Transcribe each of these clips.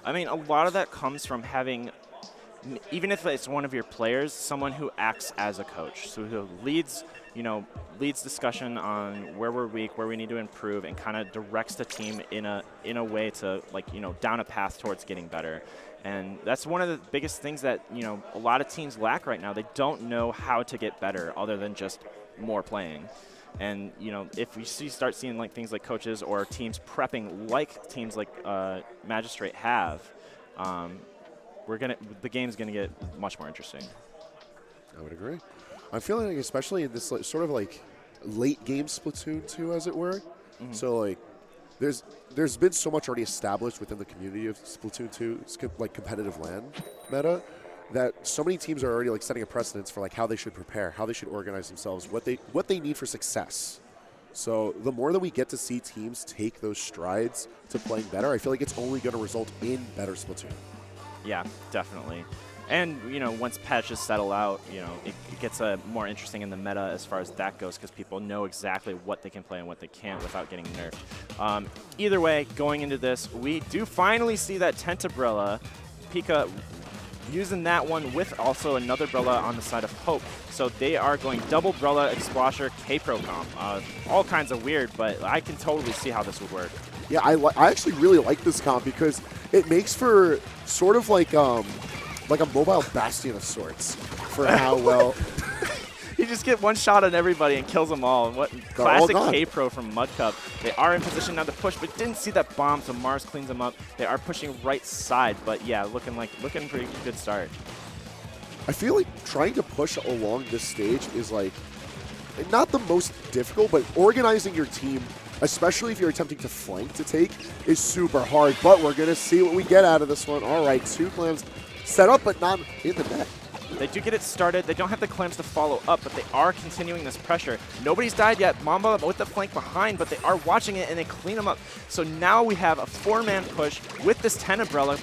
I mean, a lot of that comes from having, even if it's one of your players, someone who acts as a coach, so who leads, leads discussion on where we're weak, where we need to improve, and kind of directs the team in a way to down a path towards getting better. And that's one of the biggest things that a lot of teams lack right now. They don't know how to get better other than just more playing. And if we start seeing things like coaches or teams prepping like teams like Magistrate have, the game's gonna get much more interesting. I would agree. I'm feeling like, especially in this sort of late game Splatoon 2, as it were. Mm-hmm. So there's been so much already established within the community of Splatoon 2's competitive LAN meta, that so many teams are already setting a precedence for how they should prepare, how they should organize themselves, what they need for success. So the more that we get to see teams take those strides to playing better, I feel like it's only going to result in better Splatoon. Yeah, definitely. And, once patches settle out, it gets more interesting in the meta as far as that goes, because people know exactly what they can play and what they can't without getting nerfed. Either way, going into this, we do finally see that Tentabrella, Pika using that one with also another Brella on the side of Hope. So they are going double Brella, Explosher, K-Pro comp. All kinds of weird, but I can totally see how this would work. Yeah, I actually really like this comp because it makes for sort of like a mobile bastion of sorts for how well. You just get one shot on everybody and kills them all. And what classic K-Pro from Mud Cup. They are in position now to push, but didn't see that bomb, so Mars cleans them up. They are pushing right side, but yeah, looking pretty good start. I feel like trying to push along this stage is not the most difficult, but organizing your team, especially if you're attempting to flank to take, is super hard. But we're gonna see what we get out of this one. All right, 2 clams set up, but not in the net. They do get it started. They don't have the clams to follow up, but they are continuing this pressure. Nobody's died yet. Mamba with the flank behind, but they are watching it, and they clean them up. So now we have a 4-man push with this 10 umbrella.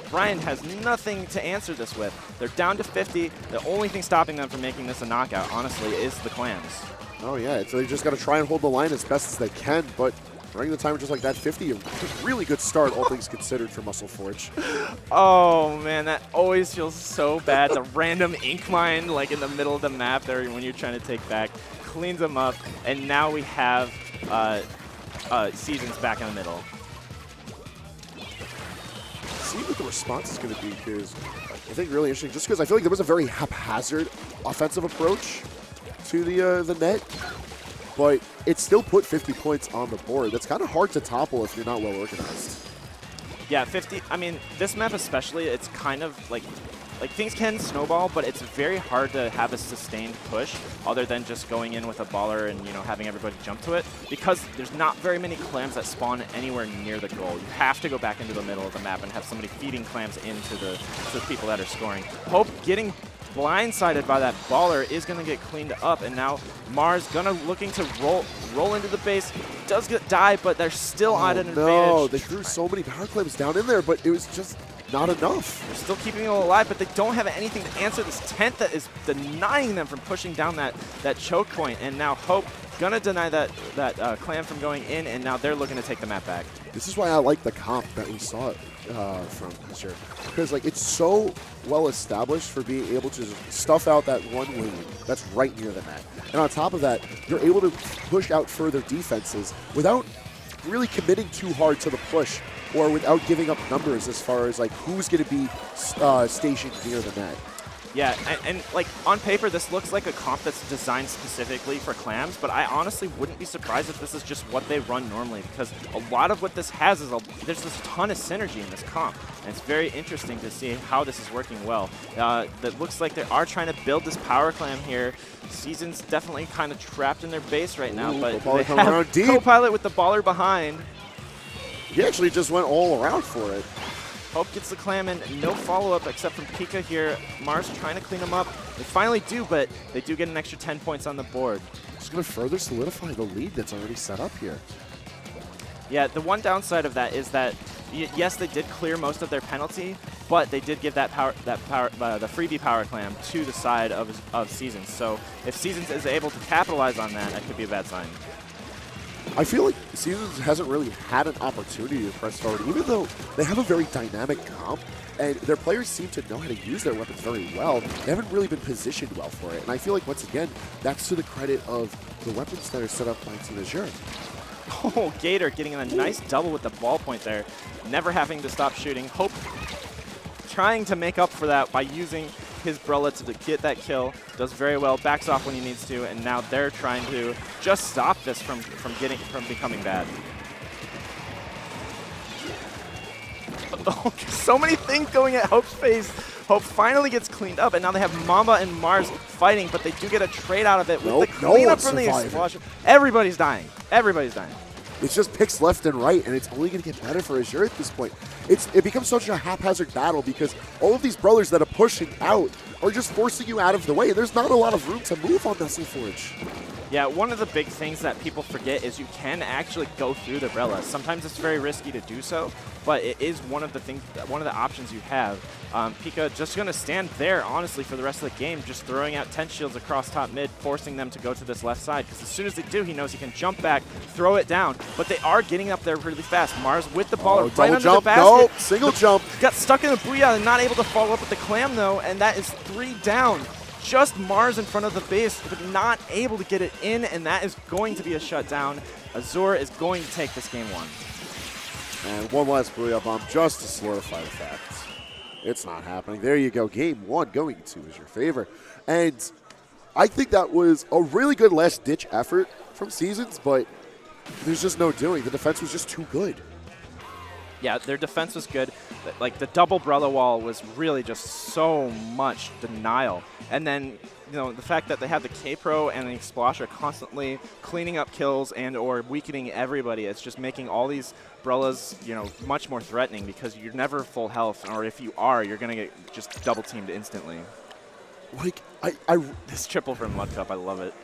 Brian has nothing to answer this with. They're down to 50. The only thing stopping them from making this a knockout, honestly, is the clams. Oh, yeah. So they just got to try and hold the line as best as they can, but running the timer just like that, 50, a really good start, all things considered, for Muscle Forge. Oh, man, that always feels so bad. The random ink mine, in the middle of the map there when you're trying to take back, cleans them up, and now we have Seasons back in the middle. See what the response is going to be, because I think really interesting, just because I feel like there was a very haphazard offensive approach to the net. But it still put 50 points on the board. That's kind of hard to topple if you're not well organized. Yeah, 50. I mean, this map especially, it's kind of like things can snowball, but it's very hard to have a sustained push other than just going in with a baller and having everybody jump to it, because there's not very many clams that spawn anywhere near the goal. You have to go back into the middle of the map and have somebody feeding clams into the people that are scoring. Hope getting blindsided by that baller is going to get cleaned up, and now Mars looking to roll into the base. Does get die, but they're still at an advantage. No, they threw so many power claims down in there, but it was just not enough. They're still keeping them alive, but they don't have anything to answer this tent that is denying them from pushing down that choke point. And now Hope gonna deny that clam from going in, and now they're looking to take the map back. This is why I like the comp that we saw from Azure, because it's so well established for being able to stuff out that one wing that's right near the net. And on top of that, you're able to push out further defenses without really committing too hard to the push, or without giving up numbers as far as who's going to be stationed near the net. Yeah, and on paper, this looks like a comp that's designed specifically for clams, but I honestly wouldn't be surprised if this is just what they run normally, because a lot of what this has is there's this ton of synergy in this comp, and it's very interesting to see how this is working well. It looks like they are trying to build this power clam here. Season's definitely kind of trapped in their base right now, but they have Co-Pilot with the baller behind. He actually just went all around for it. Hope gets the clam in, no follow-up except from Pika here. Mars trying to clean them up. They finally do, but they do get an extra 10 points on the board. Just going to further solidify the lead that's already set up here. Yeah, the one downside of that is that, yes, they did clear most of their penalty, but they did give the freebie power clam to the side of Seasons. So if Seasons is able to capitalize on that, that could be a bad sign. I feel like Seasons hasn't really had an opportunity to press forward, even though they have a very dynamic comp, and their players seem to know how to use their weapons very well. They haven't really been positioned well for it, and I feel like, once again, that's to the credit of the weapons that are set up by Team Azure. Oh, Gator getting a nice double with the ballpoint there, never having to stop shooting. Hope trying to make up for that by using his Brella to get that kill. Does very well, backs off when he needs to, and now they're trying to just stop this from becoming bad. Oh, so many things going at Hope's face. Hope finally gets cleaned up, and now they have Mamba and Mars fighting, but they do get a trade out of it with the cleanup from the explosion. Everybody's dying. Everybody's dying. It's just picks left and right, and it's only going to get better for Azure at this point. It becomes such a haphazard battle because all of these brothers that are pushing out are just forcing you out of the way. There's not a lot of room to move on Nestle Forge. Yeah, one of the big things that people forget is you can actually go through the Brella. Sometimes it's very risky to do so, but it is one of the options you have. Pika just going to stand there, honestly, for the rest of the game, just throwing out 10 shields across top mid, forcing them to go to this left side, because as soon as they do, he knows he can jump back, throw it down, but they are getting up there really fast. Mars with the ball right under the basket. No, single jump. Got stuck in the booyah and not able to follow up with the clam, though, and that is 3 down. Just Mars in front of the base, but not able to get it in, and that is going to be a shutdown. Azure is going to take this game 1. And one last Booyah Bomb just to solidify the fact. It's not happening. There you go. Game 1 going to Azure favor. And I think that was a really good last-ditch effort from Seasons, but there's just no doing. The defense was just too good. Yeah, their defense was good. Like, the double Brella wall was really just so much denial. And then, you know, the fact that they have the K-Pro and the Splosher constantly cleaning up kills and or weakening everybody, it's just making all these Brellas, you know, much more threatening because you're never full health, or if you are, you're going to get just double-teamed instantly. Like, This triple from Mud Cup, I love it.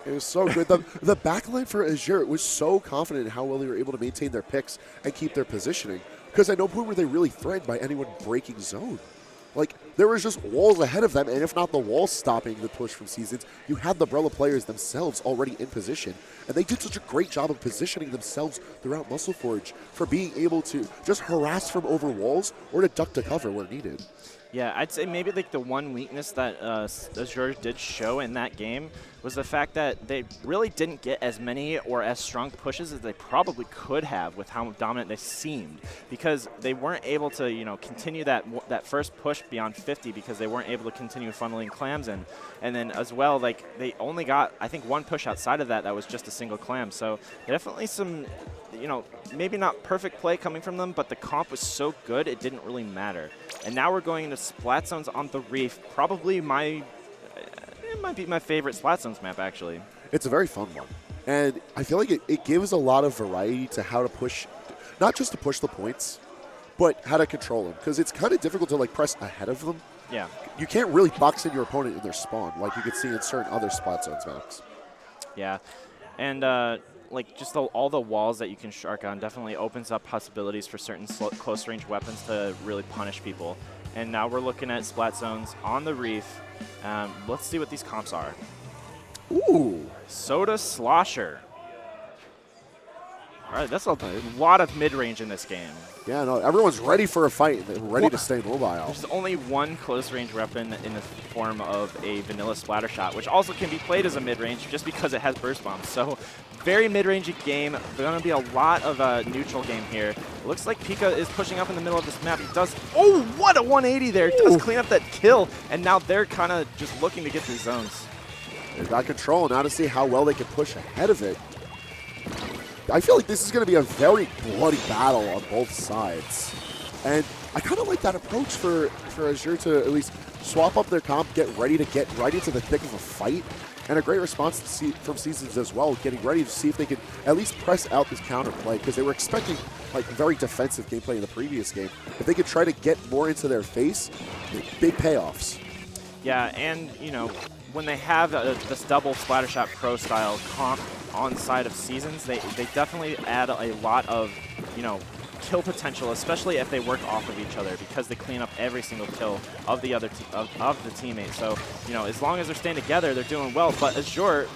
It was so good. The backline for Azure was so confident in how well they were able to maintain their picks and keep their positioning, because at no point were they really threatened by anyone breaking zone. Like, there was just walls ahead of them, and if not the walls stopping the push from Seasons, you had the Brella players themselves already in position. And they did such a great job of positioning themselves throughout Muscle Forge for being able to just harass from over walls or to duck to cover where needed. Yeah, I'd say maybe like the one weakness that Azure did show in that game was the fact that they really didn't get as many or as strong pushes as they probably could have with how dominant they seemed, because they weren't able to, you know, continue that first push beyond 50 because they weren't able to continue funneling clams in. And then as well, like, they only got, I think, one push outside of that was just a single clam. So definitely some, you know, maybe not perfect play coming from them, but the comp was so good it didn't really matter. And now we're going into Splat Zones on the Reef, probably it might be my favorite Splat Zones map, actually. It's a very fun one. And I feel like it gives a lot of variety to how to push, not just to push the points, but how to control them. Because it's kind of difficult to, like, press ahead of them. Yeah. You can't really box in your opponent in their spawn like you could see in certain other Splat Zones maps. Yeah. And, like, just all the walls that you can shark on definitely opens up possibilities for certain close-range weapons to really punish people. And now we're looking at Splat Zones on the Reef. Let's see what these comps are. Ooh. Soda Slosher. All right, that's a lot of mid-range in this game. Yeah, no, everyone's ready for a fight. They're ready to stay mobile. There's only one close-range weapon in the form of a vanilla splatter shot, which also can be played as a mid-range just because it has burst bombs. So very mid-range game. Going to be a lot of neutral game here. It looks like Pika is pushing up in the middle of this map. He does, oh, what a 180 there. Does clean up that kill, and now they're kind of just looking to get these zones. They've got control now to see how well they can push ahead of it. I feel like this is going to be a very bloody battle on both sides. And I kind of like that approach for Azure to at least swap up their comp, get ready to get right into the thick of a fight. And a great response from Seasons as well, getting ready to see if they could at least press out this counterplay, because they were expecting, like, very defensive gameplay in the previous game. If they could try to get more into their face, big payoffs. Yeah, and, you know, when they have this double Splattershot Pro style comp on side of Seasons, they definitely add a lot of, you know, kill potential, especially if they work off of each other, because they clean up every single kill of the other of the teammate. So, you know, as long as they're staying together, they're doing well. But Azure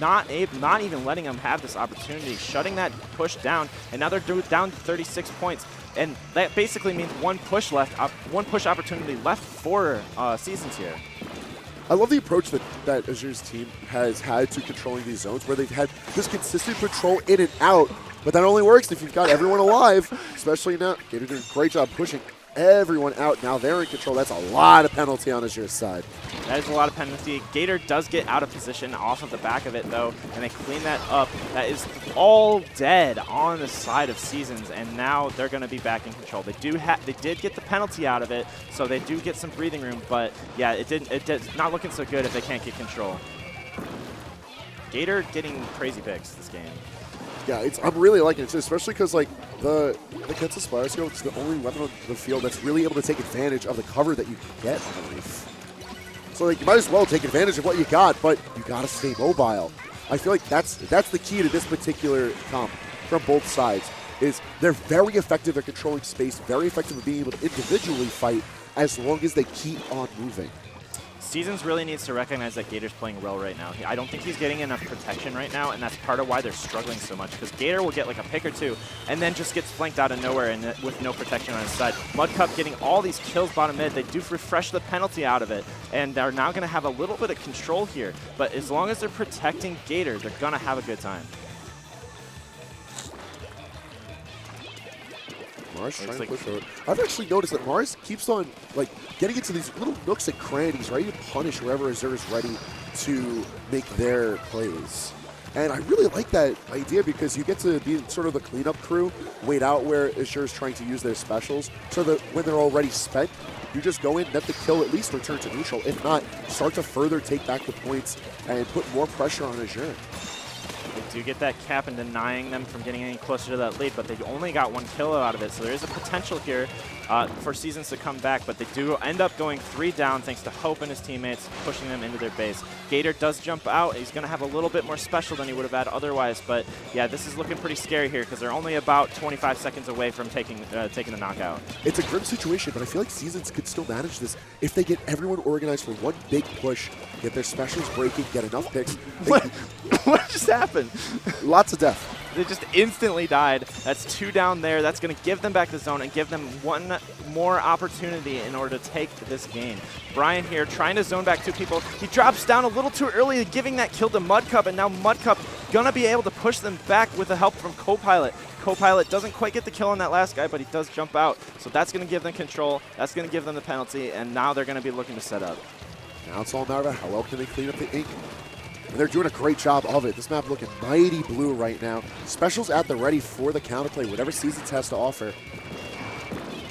not even letting them have this opportunity, shutting that push down, and now they're down to 36 points. And that basically means one push opportunity left for Seasons here. I love the approach that Azure's team has had to controlling these zones, where they've had this consistent patrol in and out, but that only works if you've got everyone alive, especially now. Gator doing a great job pushing everyone out. Now they're in control. That's a lot of penalty on Azure's side. That is a lot of penalty. Gator does get out of position off of the back of it, though, and they clean that up. That is all dead on the side of Seasons, and now they're going to be back in control. They did get the penalty out of it, so they do get some breathing room, but yeah, it's not looking so good if they can't get control. Gator getting crazy picks this game. Yeah, I'm really liking it, especially because like the Kensa Splatter Skill, it's the only weapon on the field that's really able to take advantage of the cover that you can get on the leaf. So like, you might as well take advantage of what you got, but you gotta stay mobile. I feel like that's the key to this particular comp from both sides. Is they're very effective at controlling space, very effective at being able to individually fight as long as they keep on moving. Seasons really needs to recognize that Gator's playing well right now. I don't think he's getting enough protection right now, and that's part of why they're struggling so much, because Gator will get like a pick or two and then just gets flanked out of nowhere and with no protection on his side. Mudcup getting all these kills bottom mid. They do refresh the penalty out of it, and they're now going to have a little bit of control here, but as long as they're protecting Gator, they're going to have a good time. Mars trying to push forward. I've actually noticed that Mars keeps on like getting into these little nooks and crannies, ready to punish wherever Azure is ready to make their plays. And I really like that idea because you get to be sort of the cleanup crew, wait out where Azure is trying to use their specials, so that when they're already spent, you just go in, net the kill, at least return to neutral. If not, start to further take back the points and put more pressure on Azure. They do get that cap and denying them from getting any closer to that lead, but they only got one kill out of it, so there is a potential here for Seasons to come back, but they do end up going 3 down thanks to Hope and his teammates pushing them into their base. Gator does jump out. He's going to have a little bit more special than he would have had otherwise, but yeah, this is looking pretty scary here because they're only about 25 seconds away from taking the knockout. It's a grim situation, but I feel like Seasons could still manage this if they get everyone organized for one big push, get their specials breaking, get enough picks. What just happened? Lots of death. They just instantly died. That's 2 down there. That's going to give them back the zone and give them one more opportunity in order to take this game. Brian here trying to zone back 2 people. He drops down a little too early, giving that kill to Mudcup, and now Mudcup going to be able to push them back with the help from Copilot. Copilot doesn't quite get the kill on that last guy, but he does jump out. So that's going to give them control. That's going to give them the penalty, and now they're going to be looking to set up. Now it's all a matter of how well can they clean up the ink. And they're doing a great job of it. This map looking mighty blue right now. Specials at the ready for the counterplay, whatever Seasons has to offer.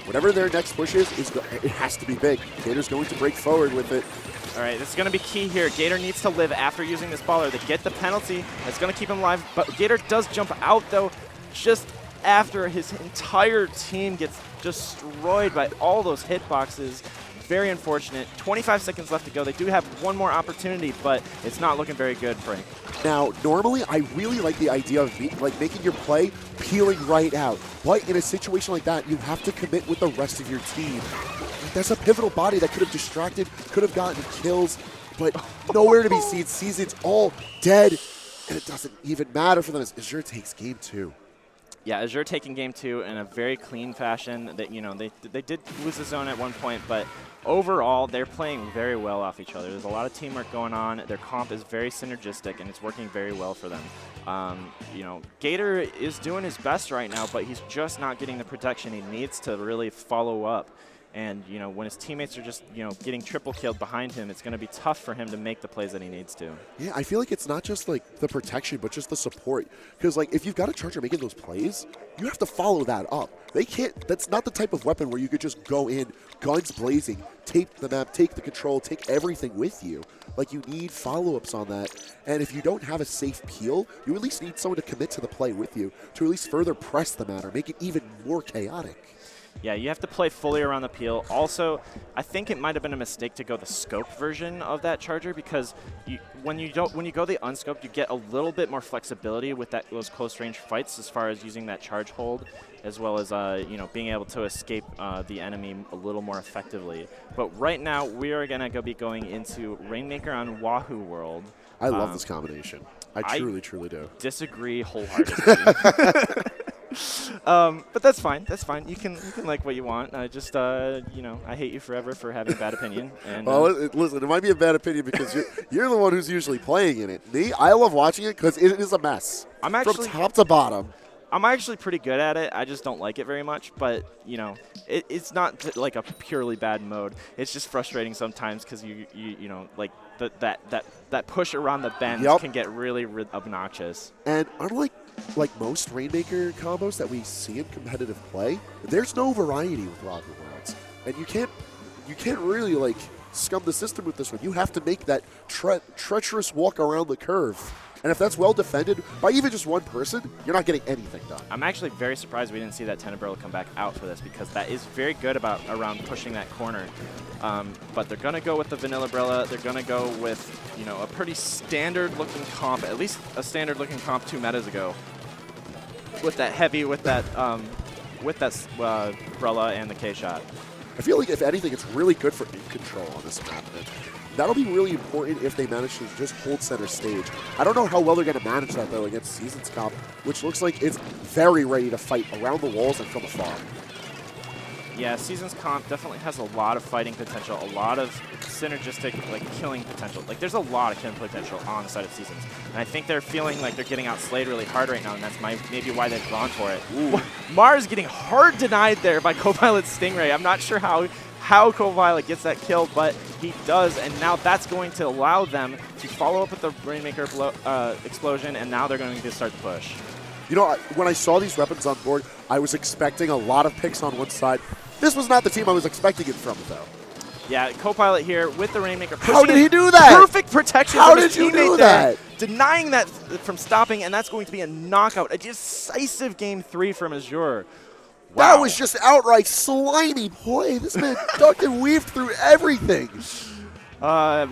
Whatever their next push is it has to be big. Gator's going to break forward with it. All right, this is going to be key here. Gator needs to live after using this baller. They get the penalty. That's going to keep him alive. But Gator does jump out, though, just after his entire team gets destroyed by all those hitboxes. Very unfortunate. 25 seconds left to go. They do have one more opportunity, but it's not looking very good, Frank. Now, normally, I really like the idea of making your play, peeling right out. But in a situation like that, you have to commit with the rest of your team. That's a pivotal body that could have distracted, could have gotten kills, but nowhere to be seen. Seasons all dead, and it doesn't even matter for them as Azure takes game 2. Yeah, Azure taking game 2 in a very clean fashion. That they did lose the zone at one point, but overall they're playing very well off each other. There's a lot of teamwork going on. Their comp is very synergistic, and it's working very well for them. Gator is doing his best right now, but he's just not getting the protection he needs to really follow up. And, when his teammates are just, getting triple killed behind him, it's going to be tough for him to make the plays that he needs to. Yeah, I feel like it's not just, like, the protection, but just the support. Because, like, if you've got a charger making those plays, you have to follow that up. They can't – that's not the type of weapon where you could just go in, guns blazing, tape the map, take the control, take everything with you. Like, you need follow-ups on that. And if you don't have a safe peel, you at least need someone to commit to the play with you to at least further press the matter, make it even more chaotic. Yeah, you have to play fully around the peel. Also, I think it might have been a mistake to go the scope version of that charger because when you go the unscoped, you get a little bit more flexibility with those close range fights as far as using that charge hold, as well as being able to escape the enemy a little more effectively. But right now, we are gonna be going into Rainmaker on Wahoo World. I love this combination. I truly do. Disagree wholeheartedly. But that's fine. That's fine. You can like what you want. I just you know, I hate you forever for having a bad opinion. And well, listen, it might be a bad opinion because you're the one who's usually playing in it. Me, I love watching it because it is a mess. I'm actually from top to bottom. I'm actually pretty good at it. I just don't like it very much. But you know, it's not like a purely bad mode. It's just frustrating sometimes because you know, like that push around the bends can get really obnoxious. And unlike most Rainmaker combos that we see in competitive play, there's no variety with Rocket Worlds, and you can't really like scum the system with this one. You have to make that treacherous walk around the curve, and if that's well defended by even just one person, you're not getting anything done. I'm actually very surprised we didn't see that Tenebrella come back out for this because that is very good around pushing that corner. But they're gonna go with the Vanilla Brella. They're gonna go with, you know, a pretty standard-looking comp, at least a standard-looking comp 2 metas ago. With that heavy, with that Brella and the K-shot. I feel like if anything, it's really good for aim control on this map. And that'll be really important if they manage to just hold center stage. I don't know how well they're gonna manage that though against Seasons comp, which looks like it's very ready to fight around the walls and from afar. Yeah, Seasons comp definitely has a lot of fighting potential, a lot of synergistic, like, killing potential. Like, there's a lot of killing potential on the side of Seasons. And I think they're feeling like they're getting outslayed really hard right now, and that's maybe why they've gone for it. Ooh. Mars getting hard denied there by Co-Pilot's Stingray. I'm not sure how Co-Pilot gets that kill, but he does, and now that's going to allow them to follow up with the Rainmaker explosion, and now they're going to start the push. You know, when I saw these weapons on board, I was expecting a lot of picks on one side. This was not the team I was expecting it from, though. Yeah, Co-Pilot here with the Rainmaker. How did he do that? Perfect protection How from his did you teammate do there, that? denying that from stopping, and that's going to be a knockout, a decisive game 3 from Azure. Wow. That was just outright slimy play. This man ducked and weaved through everything. Man.